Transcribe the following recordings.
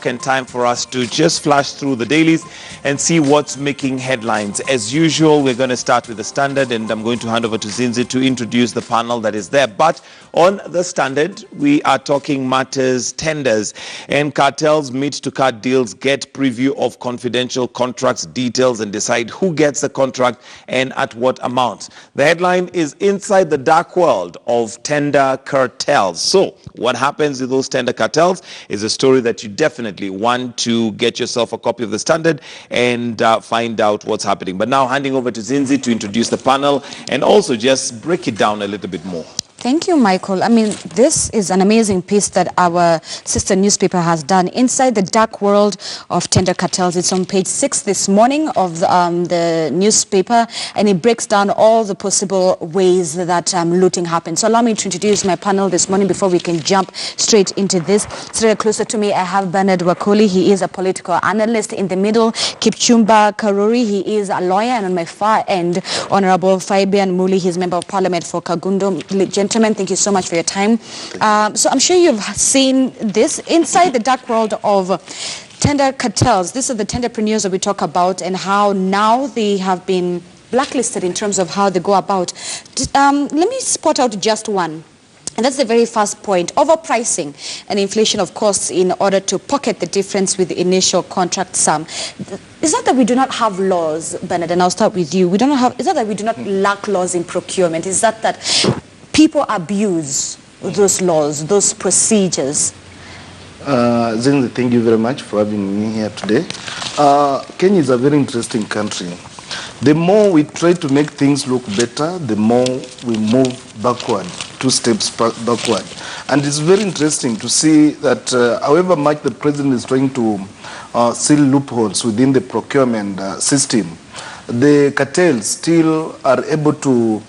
And time for us to just flash through the dailies and see what's making headlines. As usual, we're going to start with the Standard, and I'm going to hand over to Zinzi to introduce the panel that is there. But on the Standard, we are talking matters, tenders, and cartels meet to cut deals, get preview of confidential contracts details, and decide who gets the contract and at what amount. The headline is Inside the Dark World of Tender Cartels. So what happens with those tender cartels is a story that you definitely want to get yourself a copy of the Standard and find out what's happening. But now handing over to Zinzi to introduce the panel and also just break it down a little bit more. Thank you, Michael. I mean, this is an amazing piece that our sister newspaper has done, Inside the Dark World of Tender Cartels. It's on page 6 this morning of the newspaper, and it breaks down all the possible ways that looting happens. So allow me to introduce my panel this morning before we can jump straight into this. Straight closer to me, I have Bernard Wakoli. He is a political analyst. In the middle, Kipchumba Karuri. He is a lawyer. And on my far end, Honorable Fabian Muli. He's Member of Parliament for Kagundo. Gentlemen, thank you so much for your time. So I'm sure you've seen this, Inside the Dark World of Tender Cartels. These are the tenderpreneurs that we talk about and how now they have been blacklisted in terms of how they go about. Let me spot out just one. And that's the very first point, overpricing and inflation of costs in order to pocket the difference with the initial contract sum. It's not that we do not have laws, Bernard, and I'll start with you. It's not that we do not lack laws in procurement. It's that people abuse those laws, those procedures. Zinzi, thank you very much for having me here today. Kenya is a very interesting country. The more we try to make things look better, the more we move backward, 2 steps backward. And it's very interesting to see that however much the president is trying to seal loopholes within the procurement system, the cartels still are able to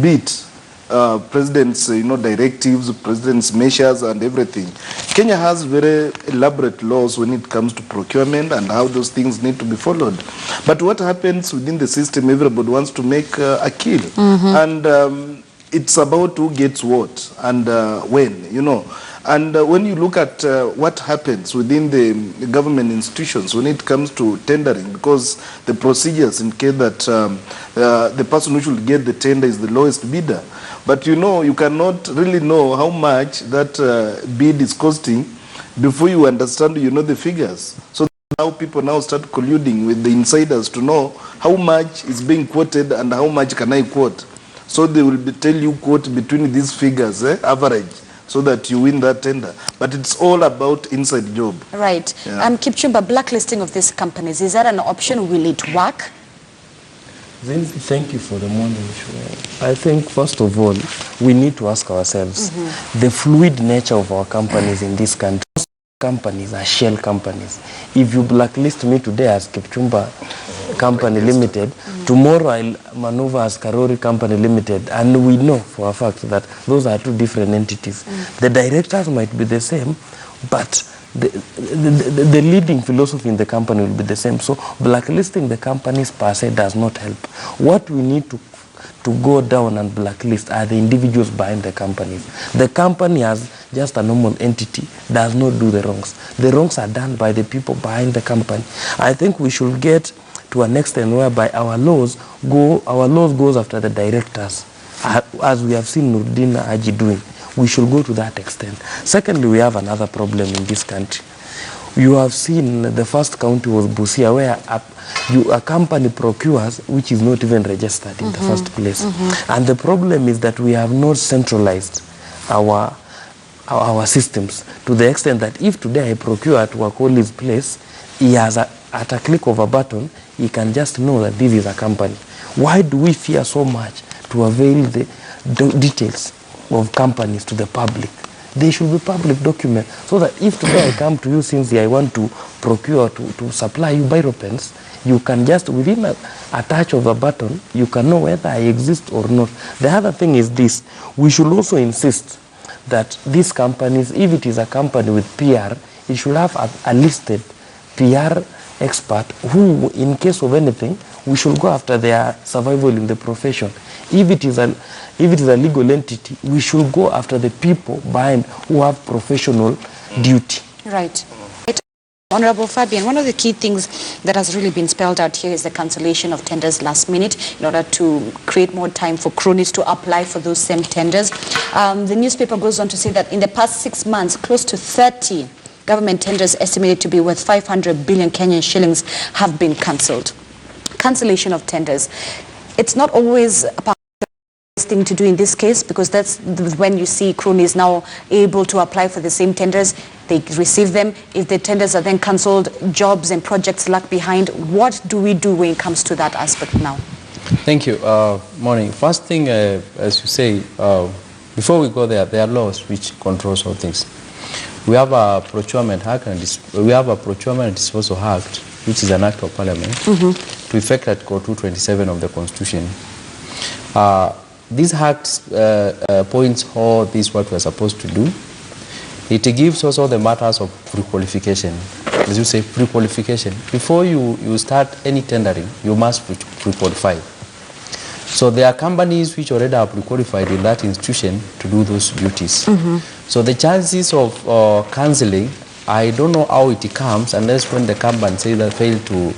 beat president's directives, president's measures and everything. Kenya has very elaborate laws when it comes to procurement and how those things need to be followed. But what happens within the system, everybody wants to make a kill. And it's about who gets what and when, And when you look at what happens within the government institutions when it comes to tendering, because the procedures in case that the person who should get the tender is the lowest bidder. But you cannot really know how much that bid is costing before you understand, the figures. So now people now start colluding with the insiders to know how much is being quoted and how much can I quote. So they will tell you quote between these figures, average, so that you win that tender. But it's all about inside job. Right. Yeah. Kipchumba, blacklisting of these companies, is that an option? Will it work? Thank you for the morning show. I think, first of all, we need to ask ourselves the fluid nature of our companies in this country. Most companies are shell companies. If you blacklist me today as Kipchumba Company Limited, tomorrow I'll maneuver as Karori Company Limited, and we know for a fact that those are 2 different entities. The directors might be the same, but the leading philosophy in the company will be the same. So blacklisting the companies per se does not help. What we need to go down and blacklist are the individuals behind the companies. The company as just a normal entity does not do the wrongs. The wrongs are done by the people behind the company. I think we should get to an extent whereby our laws goes after the directors, as we have seen Nurdin Aji doing. We should go to that extent. Secondly, we have another problem in this country. You have seen the first county was Busia, where a company procures which is not even registered in the first place. And the problem is that we have not centralized our systems to the extent that if today I procure at Wakoli's place, he has at a click of a button, he can just know that this is a company. Why do we fear so much to avail the details of companies to the public? They should be public documents, so that if today I come to you, since I want to procure to supply you biro pens, you can just, within a touch of a button, you can know whether I exist or not. The other thing is this: we should also insist that these companies, if it is a company with PR, it should have a listed PR expert who, in case of anything, we should go after their survival in the profession. If it is a legal entity, we should go after the people behind who have professional duty. Right. Honorable Fabian, one of the key things that has really been spelled out here is the cancellation of tenders last minute in order to create more time for cronies to apply for those same tenders. The newspaper goes on to say that in the past 6 months, close to 30 government tenders estimated to be worth 500 billion Kenyan shillings have been cancelled. Cancellation of tenders. It's not always a thing to do in this case, because that's when you see cronies now able to apply for the same tenders. They receive them. If the tenders are then cancelled, jobs and projects lag behind. What do we do when it comes to that aspect now? Thank you. Morning. First thing, as you say, before we go there are laws which controls all things. We have a procurement act and we have a procurement and disposal act, which is an act of parliament, to effect Article 227 of the Constitution. This act points all this what we are supposed to do. It gives also the matters of pre-qualification. As you say, pre-qualification. Before you start any tendering, you must pre-qualify. So there are companies which already are pre-qualified in that institution to do those duties. So the chances of cancelling, I don't know how it comes unless when the company say they fail to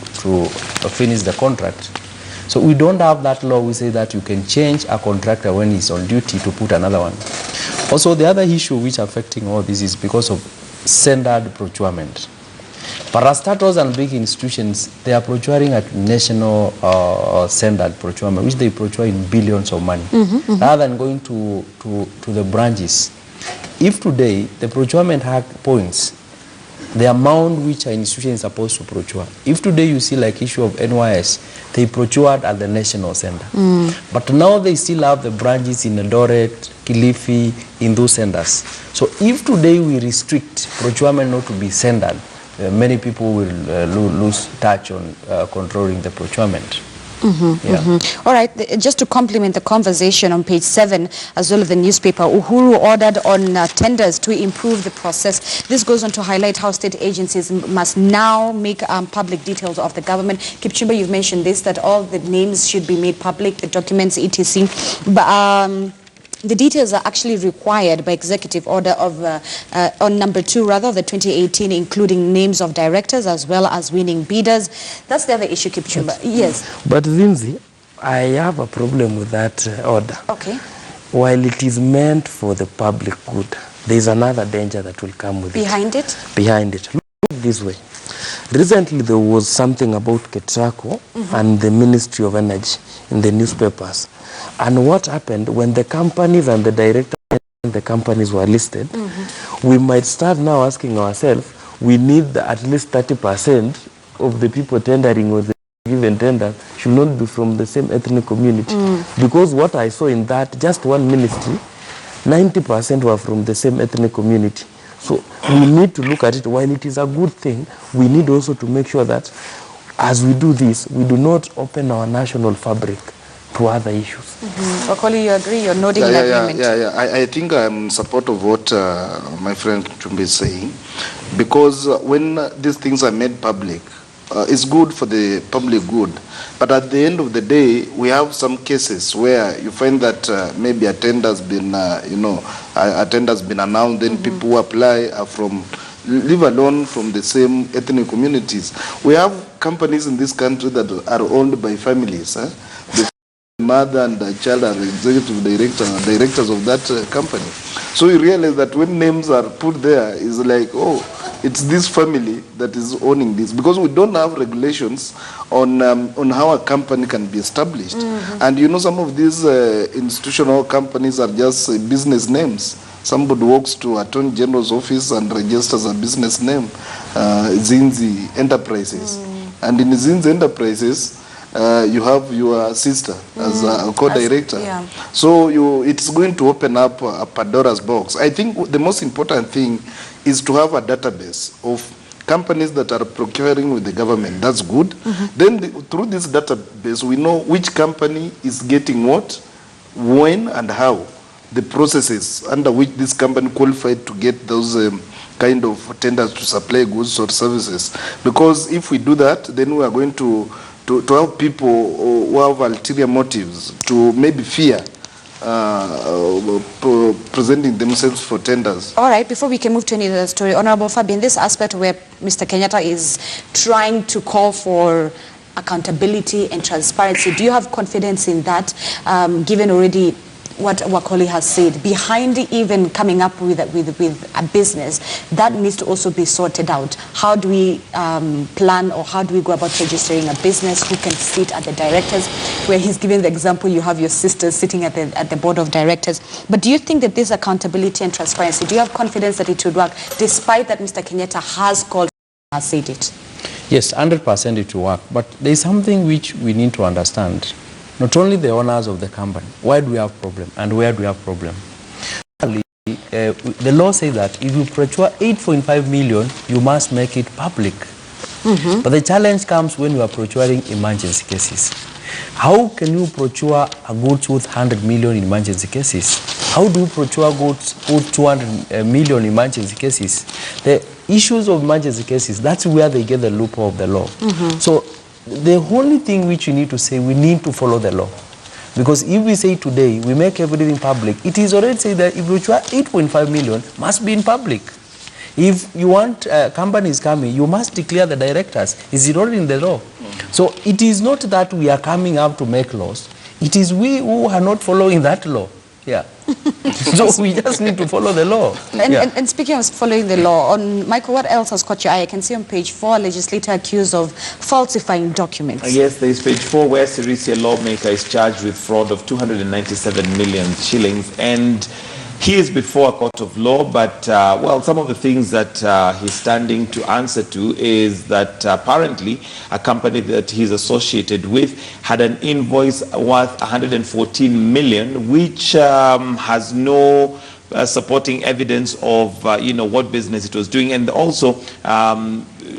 finish the contract. So we don't have that law. We say that you can change a contractor when he's on duty to put another one. Also, the other issue which affecting all this is because of standard procurement. Parastatals and big institutions, they are procuring at national standard procurement, which they procure in billions of money, rather than going to the branches. If today the procurement act points the amount which an institution is supposed to procure. If today you see like issue of NYS, they procured at the national center. But now they still have the branches in Eldoret, Kilifi, in those centers. So if today we restrict procurement not to be centered, many people will lose touch on controlling the procurement. All right, just to complement the conversation on page 7 as well of the newspaper, Uhuru ordered on tenders to improve the process. This goes on to highlight how state agencies must now make public details of the government. Kipchumba, you've mentioned this, that all the names should be made public, the documents, etc. But the details are actually required by executive order of on number 2 rather of the 2018, including names of directors as well as winning bidders. That's the other issue, Kipchumba. Yes. But Zinzi, I have a problem with that order. Okay. While it is meant for the public good, there is another danger that will come with Behind it? Behind it. Look at it this way. Recently there was something about Ketraco and the Ministry of Energy in the newspapers. And what happened when the companies and the directors and the companies were listed, we might start now asking ourselves, we need at least 30% of the people tendering or the given tender should not be from the same ethnic community. Because what I saw in that, just one ministry, 90% were from the same ethnic community. So we need to look at it. While it is a good thing, we need also to make sure that as we do this, we do not open our national fabric to other issues. Wakoli, you agree? You're nodding in agreement. I think I'm in support of what my friend Chumbi is saying, because when these things are made public, it's good for the public good. But at the end of the day, we have some cases where you find that maybe a tender's been, a tender's been announced, then people who apply are from, leave alone from the same ethnic communities. We have companies in this country that are owned by families. The mother and the child are executive directors of that company. So you realize that when names are put there, it's like, oh, it's this family that is owning this, because we don't have regulations on how a company can be established. And some of these institutional companies are just business names. Somebody walks to Attorney General's office and registers a business name, Zinzi Enterprises. And in Zinzi Enterprises, you have your sister as a co-director. So it's going to open up a Pandora's box. I think the most important thing is to have a database of companies that are procuring with the government. That's good. Then through this database, we know which company is getting what, when, and how. The processes under which this company qualified to get those kind of tenders to supply goods or services. Because if we do that, then we are going to have people who have ulterior motives to maybe fear presenting themselves for tenders. All right, before we can move to any other story, Honorable Fabian, this aspect where Mr. Kenyatta is trying to call for accountability and transparency, do you have confidence in that, given already what Wakoli has said, behind even coming up with a business, that needs to also be sorted out? How do we plan, or how do we go about registering a business? Who can sit at the directors? Where he's given the example, you have your sisters sitting at the board of directors. But do you think that this accountability and transparency, do you have confidence that it would work, despite that Mr. Kenyatta has said it? Yes, 100% it will work. But there is something which we need to understand. Not only the owners of the company, why do we have problem and where do we have problem? The law says that if you procure 8.5 million, you must make it public. But the challenge comes when you are procuring emergency cases. How can you procure a goods worth 100 million in emergency cases? How do you procure goods worth 200 million emergency cases? The issues of emergency cases, that's where they get the loophole of the law. So the only thing which you need to say, we need to follow the law. Because if we say today, we make everything public, it is already said that if you try 8.5 million, must be in public. If you want companies coming, you must declare the directors. Is it already in the law? So it is not that we are coming up to make laws. It is we who are not following that law. Yeah. So we just need to follow the law. And speaking of following the law, on Michael, what else has caught your eye? I can see on page 4, legislator accused of falsifying documents. Yes, there is page 4 where Sirisia lawmaker is charged with fraud of 297 million shillings, and he is before a court of law, but well, some of the things that he's standing to answer to is that apparently a company that he's associated with had an invoice worth 114 million, which has no supporting evidence of what business it was doing. And also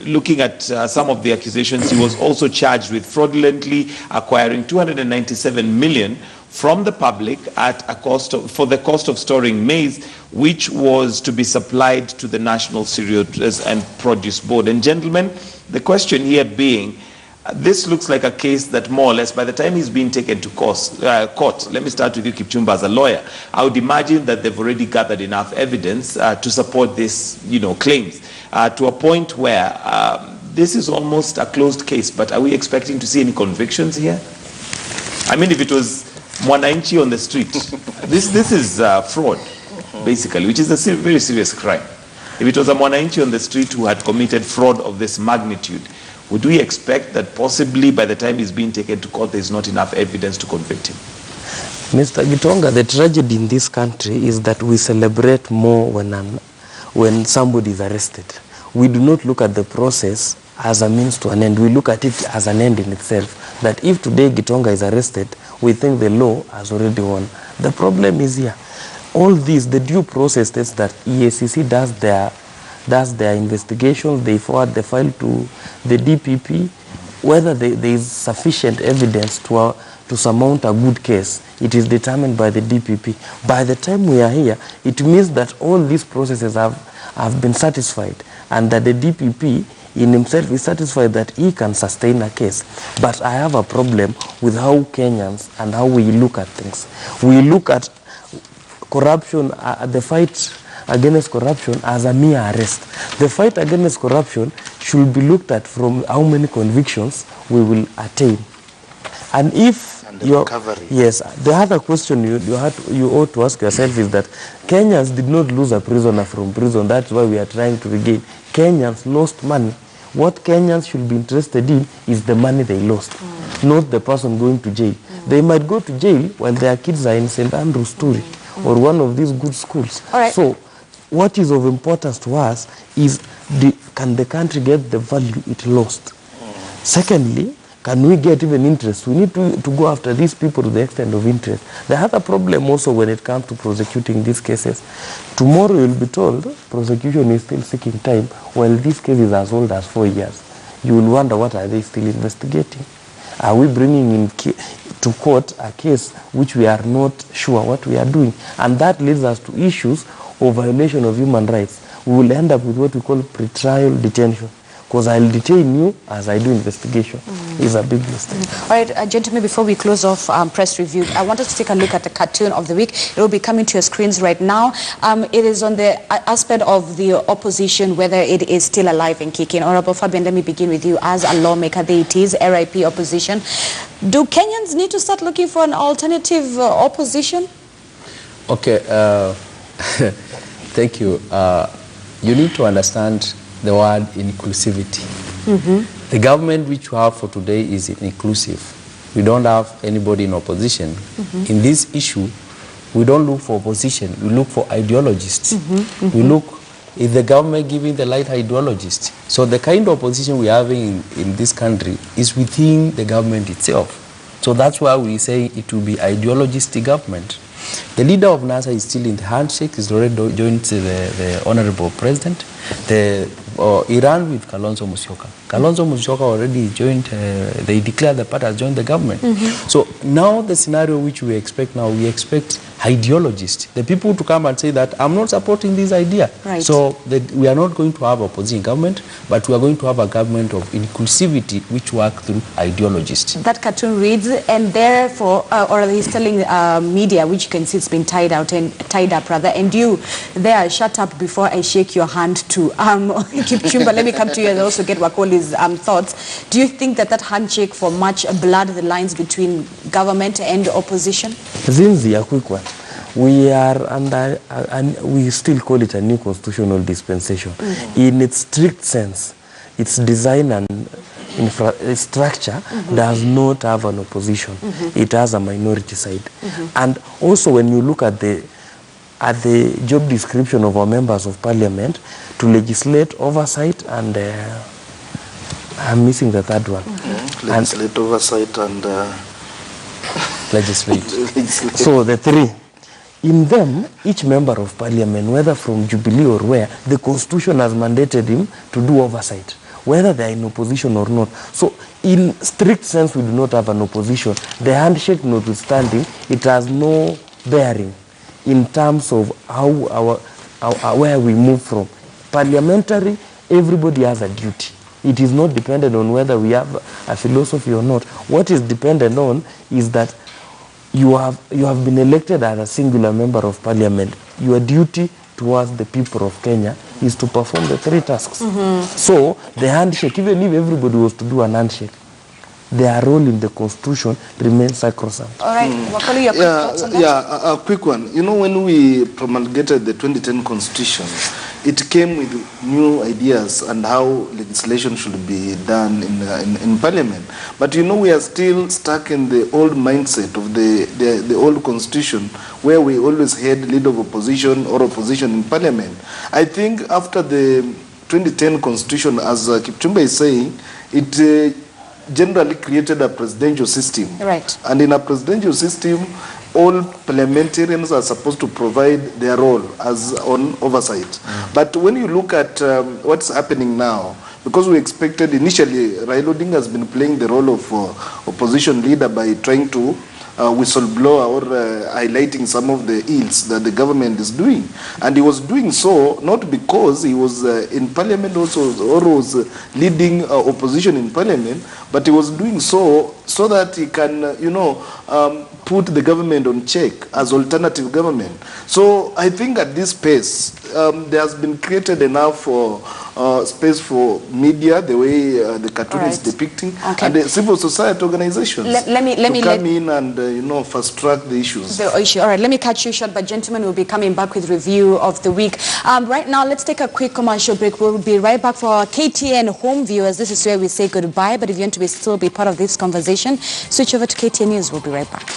looking at some of the accusations, he was also charged with fraudulently acquiring 297 million from the public at a cost for the cost of storing maize, which was to be supplied to the National Cereals and Produce Board. And gentlemen, the question here being, this looks like a case that more or less, by the time he's been taken to court, let me start with you, Kipchumba, as a lawyer, I would imagine that they've already gathered enough evidence to support this, claims, to a point where this is almost a closed case. But are we expecting to see any convictions here? I mean, if it was Mwananchi on the street, this is fraud, basically, which is a very serious crime. If it was a Mwananchi on the street who had committed fraud of this magnitude, would we expect that possibly by the time he's being taken to court, there's not enough evidence to convict him? Mr. Gitonga, the tragedy in this country is that we celebrate more when somebody is arrested. We do not look at the process as a means to an end. We look at it as an end in itself. That if today Gitonga is arrested, we think the law has already won. The problem is here. All this, the due process states that EACC does their investigations, they forward the file to the DPP. Whether there is sufficient evidence to surmount a good case, it is determined by the DPP. By the time we are here, it means that all these processes have been satisfied, and that the DPP in himself is satisfied that he can sustain a case. But I have a problem with how Kenyans and how we look at things. We look at corruption, the fight against corruption as a mere arrest. The fight against corruption should be looked at from how many convictions we will attain. And if recovery. Yes, the other question you ought to ask yourself is that Kenyans did not lose a prisoner from prison. That's why we are trying to regain. Kenyans lost money. What Kenyans should be interested in is the money they lost, not the person going to jail. They might go to jail while their kids are in St. Andrew's Story or one of these good schools. All right. So what is of importance to us is can the country get the value it lost? Secondly, can we get even interest? We need to go after these people to the extent of interest. The other problem also when it comes to prosecuting these cases, tomorrow you'll be told prosecution is still seeking time while this case is as old as 4 years. You will wonder, what are they still investigating? Are we bringing in to court a case which we are not sure what we are doing? And that leads us to issues of violation of human rights. We will end up with what we call pre-trial detention. Because I'll detain you as I do investigation. is a big mistake. All right, gentlemen, before we close off press review, I want us to take a look at the cartoon of the week. It will be coming to your screens right now. It is on the aspect of the opposition, whether it is still alive and kicking. Honorable Fabian, let me begin with you. As a lawmaker, there it is, RIP opposition. Do Kenyans need to start looking for an alternative opposition? Okay, thank you. You need to understand the word inclusivity. The government which we have for today is inclusive. We don't have anybody in opposition. In this issue, we don't look for opposition, we look for ideologists. We look, is the government giving the right ideologists? So the kind of opposition we are having in this country is within the government itself. So that's why we say it will be ideologist government. The leader of NASA is still in the handshake. He's already joined the Honorable President. Iran with Kalonzo Musyoka. Kalonzo Musyoka already joined, they declared the party has joined the government. So now the scenario which we expect now, we expect ideologists, the people to come and say that I'm not supporting this idea. Right. So we are not going to have opposition government, but we are going to have a government of inclusivity which work through ideologists. That cartoon reads, and therefore, or he's telling media, which you can see it's been tied up, and you there, shut up before I shake your hand too. Kipchumba, let me come to you and also get Wakoli's thoughts. Do you think that that handshake for much blurred the lines between government and opposition? Zinzi, a quick one. We are under, we still call it a new constitutional dispensation. In its strict sense, its design and structure does not have an opposition. It has a minority side. And also when you look at the job description of our members of parliament, to legislate, oversight, and I'm missing the third one. Legislate, oversight, and Legislate. So the three. In them, each member of parliament, whether from Jubilee or where, the constitution has mandated him to do oversight, whether they are in opposition or not. So in strict sense, we do not have an opposition. The handshake notwithstanding, it has no bearing in terms of how where we move from. Parliamentary, everybody has a duty. It is not dependent on whether we have a philosophy or not. What is dependent on is that you have been elected as a singular member of parliament. Your duty towards the people of Kenya is to perform the three tasks. So the handshake, even if everybody was to do an handshake, their role in the constitution remains sacrosanct. All right, Wakoli, your quick thoughts on that? A quick one. You know, when we promulgated the 2010 constitution, it came with new ideas and how legislation should be done in parliament. But you know, we are still stuck in the old mindset of the old constitution, where we always had leader of opposition or opposition in parliament. I think after the 2010 constitution, as Kipchumba is saying, it generally created a presidential system. Right. And in a presidential system, all parliamentarians are supposed to provide their role as on oversight. But when you look at what's happening now, because we expected initially, Raila Odinga has been playing the role of opposition leader by trying to whistleblower or highlighting some of the ills that the government is doing. And he was doing so not because he was in parliament also or was leading opposition in parliament, but he was doing so that he can, put the government on check as alternative government. So I think at this pace, there has been created enough space for media, the way the cartoon is depicting, and the civil society organizations let me come in and fast track the issues. The issue. All right, let me cut you short, but gentlemen, we'll be coming back with review of the week. Right now, let's take a quick commercial break. We'll be right back for our KTN home viewers. This is where we say goodbye, but if you want to still be part of this conversation, switch over to KTN News. We'll be right back.